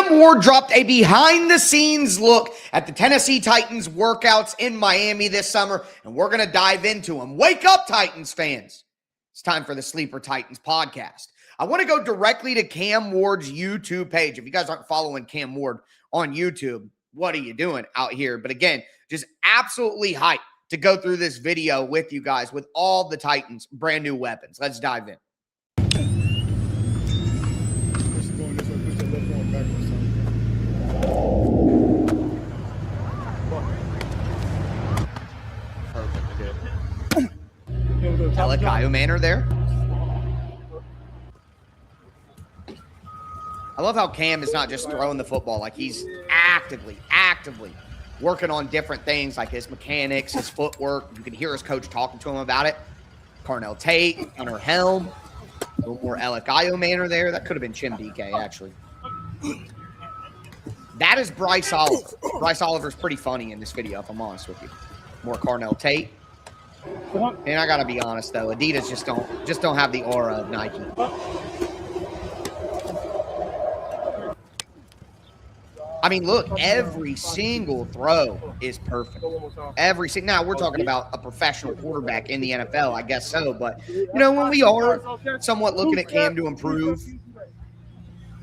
Cam Ward dropped a behind-the-scenes look at the Tennessee Titans workouts in Miami this summer, and we're going to dive into them. Wake up, Titans fans. It's time for the Sleeper Titans podcast. I want to go directly to Cam Ward's YouTube page. If you guys aren't following Cam Ward on YouTube, what are you doing out here? But again, just absolutely hyped to go through this video with you guys with all the Titans' brand new weapons. Let's dive in. Helm Manor there. I love how Cam is not just throwing the football, like he's actively working on different things like his mechanics, his footwork. You can hear his coach talking to him about it. Carnell Tate, Gunnar Helm, a little more Helm Manor there. That could have been Chim DK, actually. That is Bryce Oliver. Bryce Oliver's pretty funny in this video, if I'm honest with you. More Carnell Tate. And I gotta be honest though, Adidas just don't have the aura of Nike. I mean, look, every single throw is perfect. Now we're talking about a professional quarterback in the NFL, I guess so. But you know, when we are somewhat looking at Cam to improve,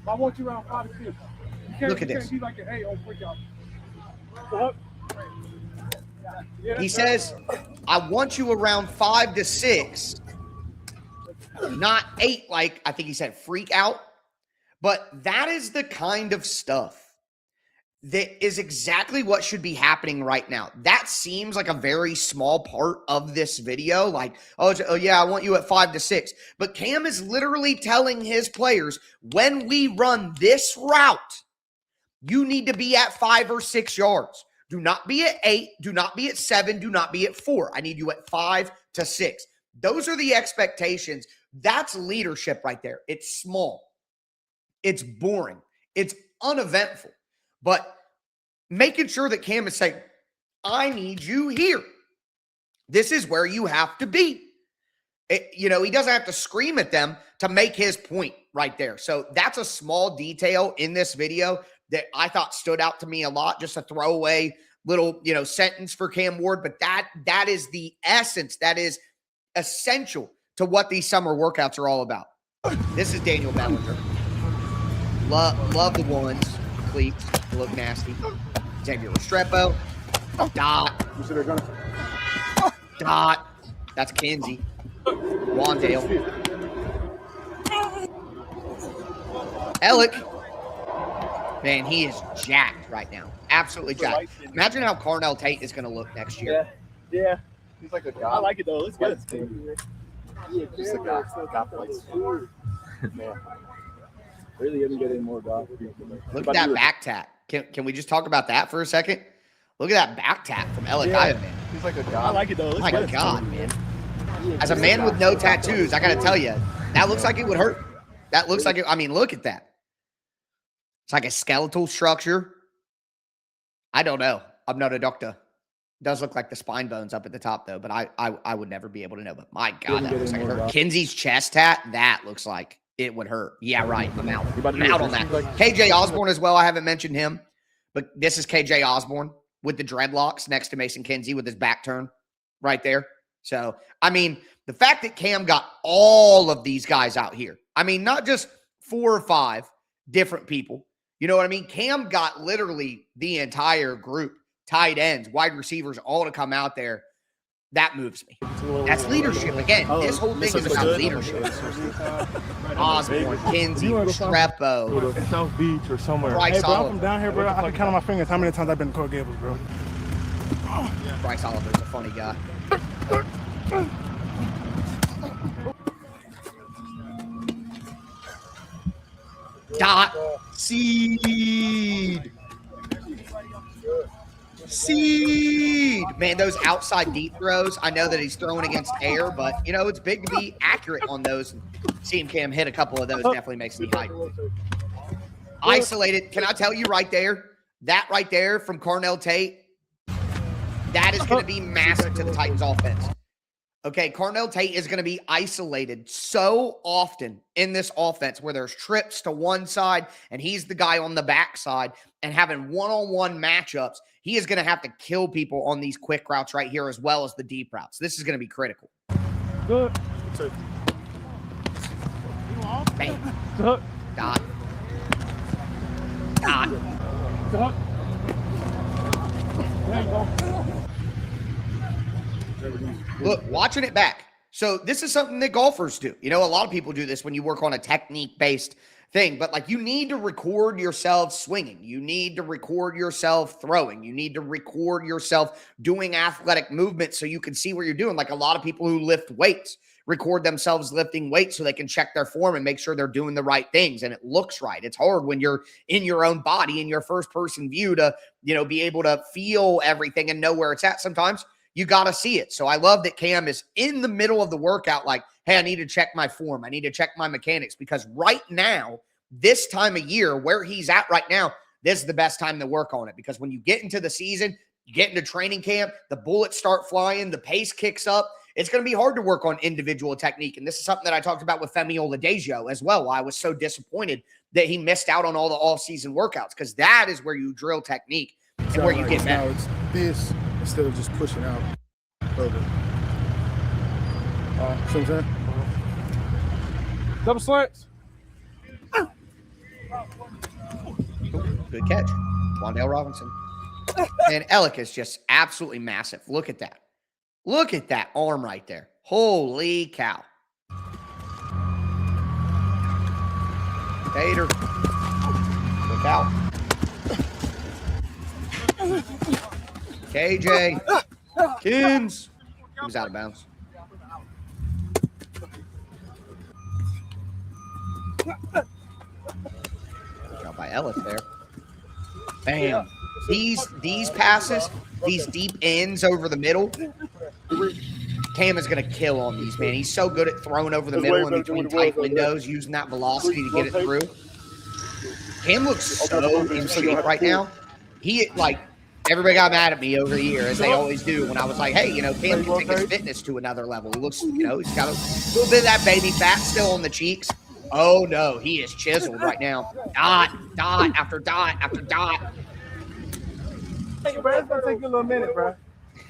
look at this. He says, I want you around 5 to 6, not 8, like I think he said freak out. But that is the kind of stuff that is exactly what should be happening right now. That seems like a very small part of this video. Like, oh yeah, I want you at 5 to 6. But Cam is literally telling his players, when we run this route, you need to be at 5 or 6 yards. Do not be at 8. Do not be at 7. Do not be at 4. I need you at 5 to 6. Those are the expectations. That's leadership right there. It's small. It's boring. It's uneventful. But making sure that Cam is saying, I need you here. This is where you have to be. He doesn't have to scream at them to make his point right there. So that's a small detail in this video that I thought stood out to me a lot, just a throwaway little, sentence for Cam Ward. But that is the essence. That is essential to what these summer workouts are all about. This is Daniel Bellinger. Love the ones. Cleats look nasty. Xavier Restrepo. Dot. That's Kenzie. Wan'Dale. Alec. Man, he is jacked right now. Absolutely jacked. Imagine how Carnell Tate is going to look next year. Yeah. He's like a guy. I like it, though. It's good. Just a guy. Man. Really didn't get any more golf. Look at that back tap. Can we just talk about that for a second? Look at that back tap from man. He's like a guy. I like it, though. My God, man. As a man with no tattoos, I got to tell you, that looks like it would hurt. That looks like it. I mean, look at that. It's like a skeletal structure. I don't know. I'm not a doctor. It does look like the spine bones up at the top, though. But I would never be able to know. But my God, that looks like it hurt. Kenzie's chest tat, that looks like it would hurt. Yeah, right. I'm out. I'm out on that. KJ Osborne as well. I haven't mentioned him. But this is KJ Osborne with the dreadlocks next to Mason Kinsey with his back turn right there. So, I mean, the fact that Cam got all of these guys out here. I mean, not just 4 or 5 different people. You know what I mean? Cam got literally the entire group, tight ends, wide receivers, all to come out there. That moves me. That's leadership. Again, this whole thing is about leadership. Osborne, Kinsey, Restrepo, South Beach or somewhere. Bryce Oliver. I'm down here, bro. I can count on my fingers how many times I've been to Coral Gables, bro. Bryce Oliver's a funny guy. Dot. Seed. Man, those outside deep throws, I know that he's throwing against air, but, it's big to be accurate on those. Seeing Cam hit a couple of those definitely makes me hype. Isolated. Can I tell you right there, that right there from Carnell Tate, that is going to be massive to the Titans offense. Okay, Carnell Tate is going to be isolated so often in this offense where there's trips to one side and he's the guy on the backside and having one-on-one matchups. He is going to have to kill people on these quick routes right here as well as the deep routes. This is going to be critical. Good. Bam. Good. Dot. Dot. Good. There you go. Look, watching it back. So this is something that golfers do. You know, a lot of people do this when you work on a technique-based thing, but like you need to record yourself swinging. You need to record yourself throwing. You need to record yourself doing athletic movements so you can see what you're doing. Like a lot of people who lift weights record themselves lifting weights so they can check their form and make sure they're doing the right things and it looks right. It's hard when you're in your own body in your first person view to, you know, be able to feel everything and know where it's at. Sometimes you got to see it. So I love that Cam is in the middle of the workout like, hey, I need to check my form. I need to check my mechanics because right now, this time of year, where he's at right now, this is the best time to work on it because when you get into the season, you get into training camp, the bullets start flying, the pace kicks up. It's going to be hard to work on individual technique. And this is something that I talked about with Femi Oladipo as well. I was so disappointed that he missed out on all the all-season workouts because that is where you drill technique and where you get better. Now it's this instead of just pushing out further. See what I'm saying? Double slants. Good catch. Wan'Dale Robinson. And Ellick is just absolutely massive. Look at that. Look at that arm right there. Holy cow. Tater. Look out. KJ. Kins. He was out of bounds. Good job by Ellis there. Bam. These passes, these deep ends over the middle, Cam is going to kill on these, man. He's so good at throwing over the middle in between tight windows, using that velocity to get it through. Cam looks so in shape right now. He, like, everybody got mad at me over the year, as they always do, when I was like, hey, you know, Cam can take his fitness to another level. He looks, you know, he's got a little bit of that baby fat still on the cheeks. Oh, no, he is chiseled right now. Dot after dot after dot. Hey, bro, it's going to take you a little minute, bro.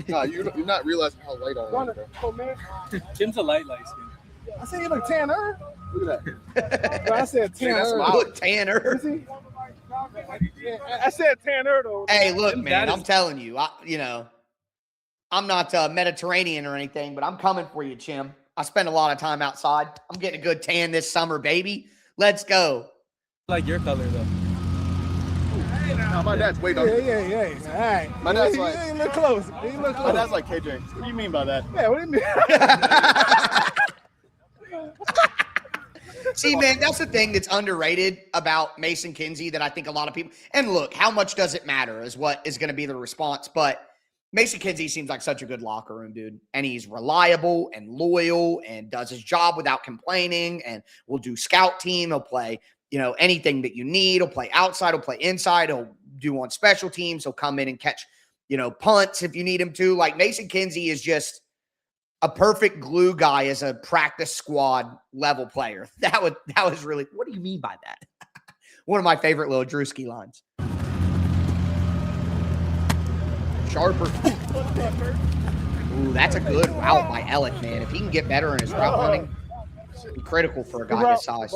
Nah, you're not realizing how light I am, bro. Tim's a light skin. I said you look tanner. Look at that. Bro, I said tanner. Look, Tanner. I said tanner, though. Hey, look, man, I'm telling you, I'm not Mediterranean or anything, but I'm coming for you, Chim. I spend a lot of time outside. I'm getting a good tan this summer, baby. Let's go. Like your color, though. Nah, my dad's way darker. Yeah. All right. My dad's like, you look close. my dad's like KJ. What do you mean by that? Yeah, what do you mean? See, man, that's the thing that's underrated about Mason Kinsey that I think a lot of people – and look, how much does it matter is what is going to be the response. But Mason Kinsey seems like such a good locker room dude. And he's reliable and loyal and does his job without complaining and will do scout team. He'll play, you know, anything that you need. He'll play outside. He'll play inside. He'll do on special teams. He'll come in and catch, you know, punts if you need him to. Like Mason Kinsey is just a perfect glue guy as a practice squad level player. That was really, what do you mean by that? One of my favorite little Drewski lines. Sharper. Ooh, that's a good route by Ellick, man. If he can get better in his route running, it'd be critical for a guy his size.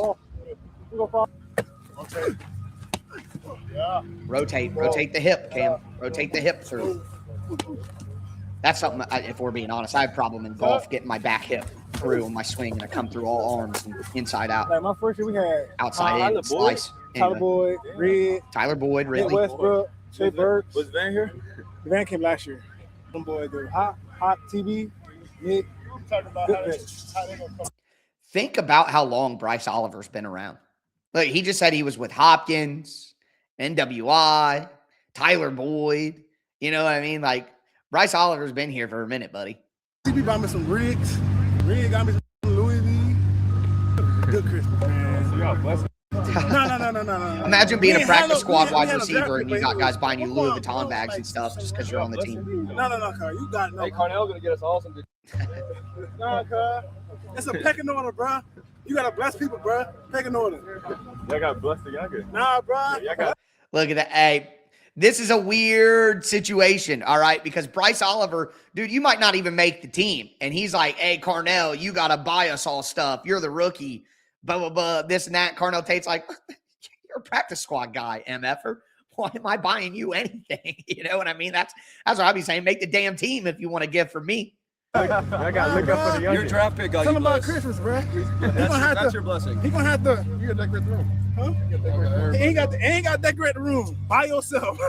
Rotate the hip, Cam. Rotate the hip through. That's something, if we're being honest, I have a problem in golf getting my back hip through on my swing, and I come through all arms and inside out. Like my first year, we had Outside in, slice. Tyler Boyd, Red, Tyler Boyd, really. Westbrook, Shea Burks. Was Van here? Van came last year. Some boy did hot TV, Nick. Think about how long Bryce Oliver's been around. Look, he just said he was with Hopkins, NWI, Tyler Boyd. You know what I mean? Like, Bryce Oliver's been here for a minute, buddy. CB bought me some rigs. Rig got me some Louis V. Good Christmas, man. No. Imagine being We a ain't had practice no- squad we wide had no receiver draft and you pick, got but guys buying you Louis come on, Vuitton bags and stuff just because you're on the team. No, cuz. You got Hey, Carnell gonna get us all some. Nah, cuz. It's a pecking order, bro. You gotta bless people, bro. Pecking order. Y'all got blessed together. Nah, bro. Y'all got. Look at that. Hey, this is a weird situation, all right? Because Bryce Oliver, dude, you might not even make the team. And he's like, hey, Carnell, you got to buy us all stuff. You're the rookie, blah, blah, blah, this and that. Carnell Tate's like, you're a practice squad guy, MFer. Why am I buying you anything? You know what I mean? That's what I'd be saying. Make the damn team if you want to give from me. I got to look up for the Your youngest. draft pick got Tell you him about blessed. Christmas, bro. That's your blessing. He gonna have to. You got decorate the room. Huh? He ain't got to decorate the room by yourself.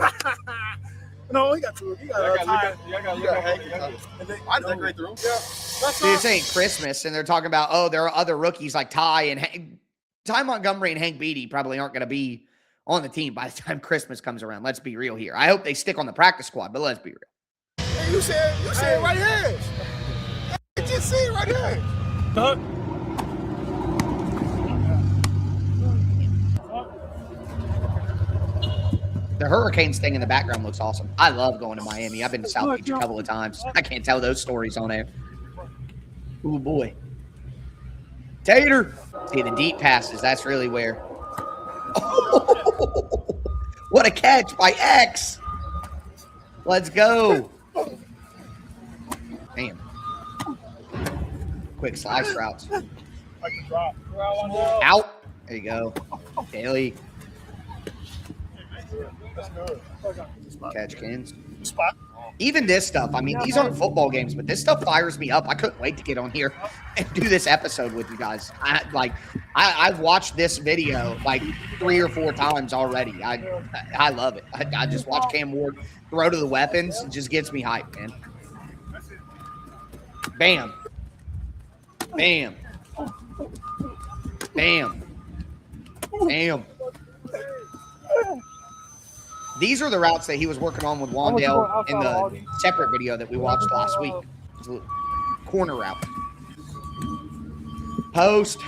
No, he got to. He got to tie. Y'all got to look up for the youngest. I decorate the room. Yeah. Dude, it's ain't Christmas, and they're talking about, oh, there are other rookies like Ty Montgomery and Hank Beatty probably aren't going to be on the team by the time Christmas comes around. Let's be real here. I hope they stick on the practice squad, but let's be real. Hey, you said it right here. You just see it right here. The Hurricanes thing in the background looks awesome. I love going to Miami. I've been to South Beach a couple of times. I can't tell those stories on air. Ooh, boy. Tater. See, the deep passes, that's really where. Oh, what a catch by X. Let's go. Damn. Quick slice routes. Out. There you go. Daly. Catch Kins. Even this stuff, I mean, these aren't football games, but this stuff fires me up. I couldn't wait to get on here and do this episode with you guys. I've watched this video like 3 or 4 times already. I love it. I just watch Cam Ward throw to the weapons. It just gets me hyped, man. Bam. Bam. Bam. Bam. These are the routes that he was working on with Wan'Dale in the separate video that we watched last week. Corner route. Post.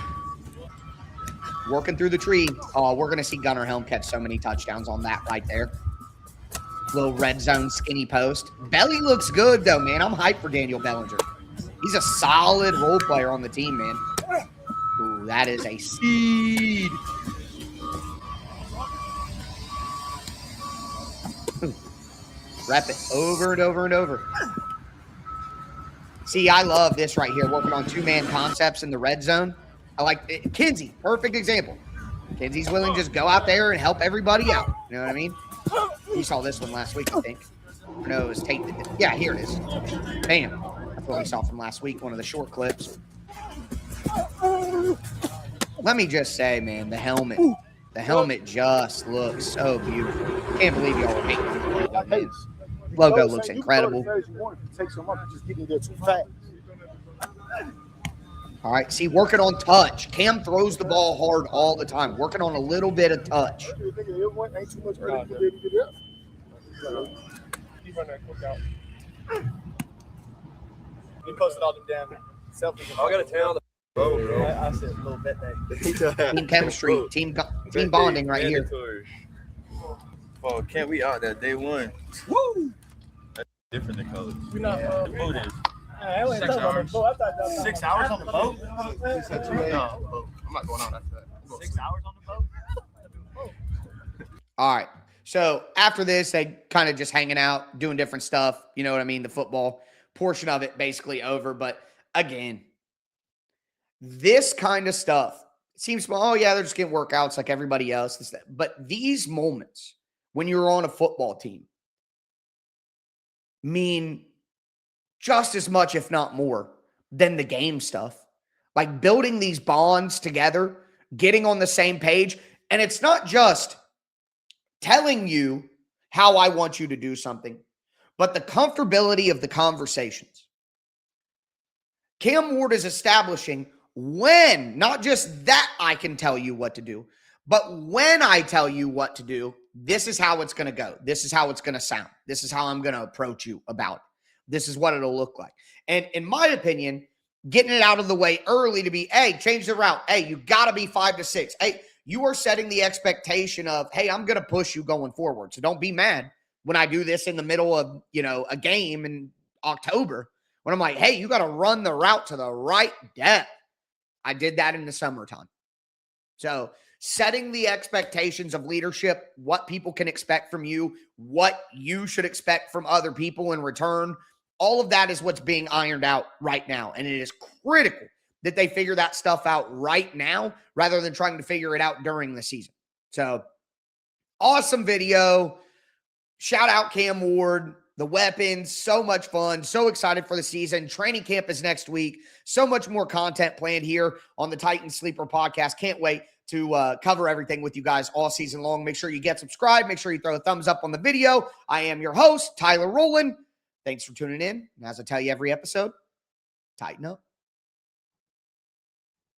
Working through the tree. Oh, we're going to see Gunnar Helm catch so many touchdowns on that right there. Little red zone skinny post. Belly looks good, though, man. I'm hyped for Daniel Bellinger. He's a solid role player on the team, man. Ooh, that is a seed. Rep it over and over and over. See, I love this right here, working on 2-man concepts in the red zone. I like it. Kinsey, perfect example. Kinsey's willing to just go out there and help everybody out. You know what I mean? You saw this one last week, I think. No, it was Tate that did. Yeah, here it is. Bam. That's what we saw from last week, one of the short clips. Let me just say, man, the helmet just looks so beautiful. Can't believe y'all are hating on the logo, man. Logo looks incredible. All right, see, working on touch. Cam throws the ball hard all the time. Working on a little bit of touch. He posted all them damn selfies. I gotta tell the bro. I said a little bit that. Team chemistry, team bonding right here. Oh, can't we out there day one? Woo! That's different than colors. We not the boat is. 6 hours. 6 hours on the boat? No, I'm not going on after that. 6 hours on the boat? All right. So after this, they kind of just hanging out, doing different stuff. You know what I mean? The football portion of it basically over. But again, this kind of stuff seems, oh yeah, they're just getting workouts like everybody else. But these moments when you're on a football team mean just as much, if not more, than the game stuff. Like building these bonds together, getting on the same page. And it's not just telling you how I want you to do something, but the comfortability of the conversations. Cam Ward is establishing when, not just that I can tell you what to do, but when I tell you what to do, this is how it's going to go. This is how it's going to sound. This is how I'm going to approach you about it. This is what it'll look like. And in my opinion, getting it out of the way early to be, hey, change the route. Hey, you got to be 5 to 6. Hey, you are setting the expectation of, hey, I'm going to push you going forward. So don't be mad when I do this in the middle of, a game in October when I'm like, hey, you got to run the route to the right depth. I did that in the summertime. So setting the expectations of leadership, what people can expect from you, what you should expect from other people in return, all of that is what's being ironed out right now. And it is critical that they figure that stuff out right now rather than trying to figure it out during the season. So awesome video. Shout out Cam Ward, the weapons, so much fun, so excited for the season. Training camp is next week. So much more content planned here on the Titan Sleeper podcast. Can't wait to cover everything with you guys all season long. Make sure you get subscribed. Make sure you throw a thumbs up on the video. I am your host, Tyler Rowland. Thanks for tuning in. And as I tell you every episode, tighten up.